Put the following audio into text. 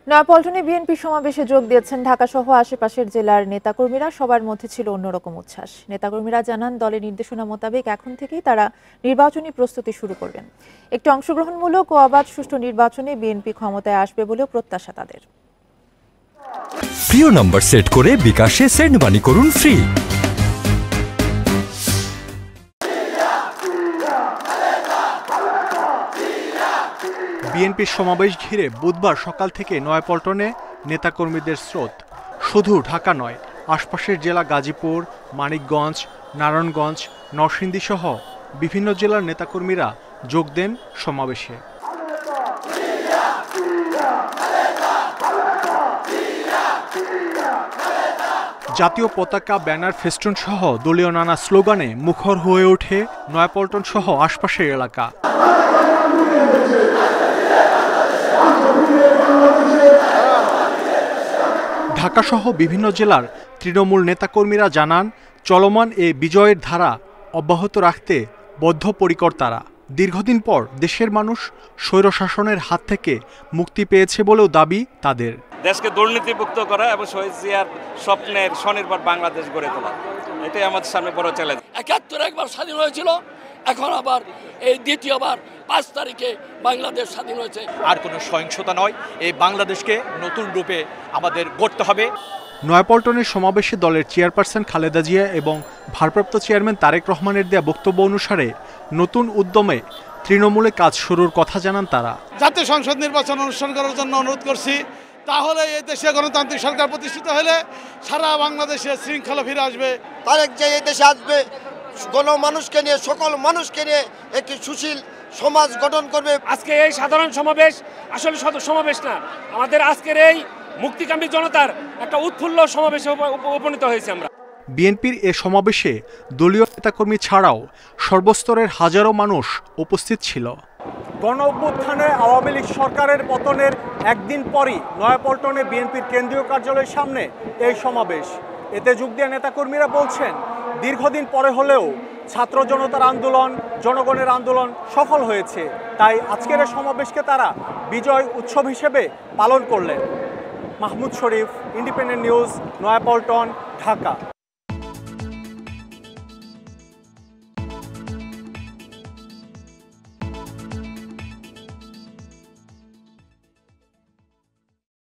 নয়াপল্টনে বিএনপি সমাবেশে যোগ দিয়েছেন ঢাকাসহ আশেপাশের জেলার নেতাকর্মীরা। সবার মধ্যে ছিল অন্যরকম উচ্ছ্বাস। নেতাকর্মীরা জানান, দলের নির্দেশনা মোতাবেক এখন থেকেই তারা নির্বাচনী প্রস্তুতি শুরু করবেন। একটি অংশগ্রহণমূলক ও অবাধ সুষ্ঠু নির্বাচনে বিএনপি ক্ষমতায় আসবে বলেও প্রত্যাশা তাদের। প্রিয় নম্বর সেট করে বিকাশে সেন্ড মানি করুন ফ্রি। বিএনপির সমাবেশ ঘিরে বুধবার সকাল থেকে নয়াপল্টনে নেতাকর্মীদের স্রোত। শুধু ঢাকা নয়, আশপাশের জেলা গাজীপুর, মানিকগঞ্জ, নারায়ণগঞ্জ, নরসিংদী সহ বিভিন্ন জেলার নেতাকর্মীরা যোগ দেন সমাবেশে। জাতীয় পতাকা, ব্যানার, ফেস্টুন সহ দলীয় নানা স্লোগানে মুখর হয়ে ওঠে নয়াপল্টন সহ আশপাশের এলাকা। ঢাকাসহ বিভিন্ন জেলার তৃণমূল নেতাকর্মীরা জানান, চলমান এ বিজয়ের ধারা অব্যাহত রাখতে বদ্ধপরিকর তারা। দীর্ঘদিন পর দেশের মানুষ স্বৈরশাসনের হাত থেকে মুক্তি পেয়েছে বলেও দাবি তাদের। দেশকে দুর্নীতিমুক্ত করা এবং শহীদ জিয়ার স্বপ্নের স্বনির্ভর বাংলাদেশ গড়ে তোলা, এটাই আমাদের সামনে বড় চ্যালেঞ্জ। ৭১ একবার স্বাধীন হয়েছিল, এখন আবার এই দ্বিতীয়বার ৫ তারিখে বাংলাদেশ স্বাধীন হয়েছে। আর কোনো সহিংসতা নয়, এই বাংলাদেশকে নতুন রূপে আমাদের গড়তে হবে। নয়াপল্টনের সমাবেশে দলের চেয়ারপারসন খালেদা জিয়া এবং ভারপ্রাপ্ত চেয়ারম্যান তারেক রহমানের দেয়া বক্তব্য অনুসারে নতুন উদ্যমে তৃণমূলে কাজ শুরুর কথা জানান তারা। জাতীয় সংসদ নির্বাচন অনুষ্ঠান করার জন্য অনুরোধ করছি, তাহলে এই দেশে গণতান্ত্রিক সরকার প্রতিষ্ঠিত হলে সারা বাংলাদেশে শৃঙ্খলা ফিরে আসবে। তারেক যে এই দেশে আসবে, গণমানুষকে নিয়ে, সকল মানুষকে নিয়ে একটি সুশীল সমাজ গঠন করবে। আজকে এই সাধারণ সমাবেশ আসলে সমাবেশ না, আমাদের আজকের এই মুক্তিকামী জনতার একটা উৎফুল্ল সমাবেশে উপনীত হয়েছে আমরা। বিএনপির এ সমাবেশে দলীয় নেতাকর্মী ছাড়াও সর্বস্তরের হাজারো মানুষ উপস্থিত ছিল। গণঅভ্যুত্থানে আওয়ামী লীগ সরকারের পতনের একদিন পরই নয়াপল্টনে বিএনপির কেন্দ্রীয় কার্যালয়ের সামনে এই সমাবেশ। এতে যোগ দেওয়া নেতাকর্মীরা বলছেন, দীর্ঘদিন পরে হলেও ছাত্র জনতার আন্দোলন, জনগণের আন্দোলন সফল হয়েছে, তাই আজকের এই সমাবেশকে তারা বিজয় উৎসব হিসেবে পালন করলেন। মাহমুদ শরীফ, ইন্ডিপেন্ডেন্ট নিউজ, নয়াপল্টন, ঢাকা।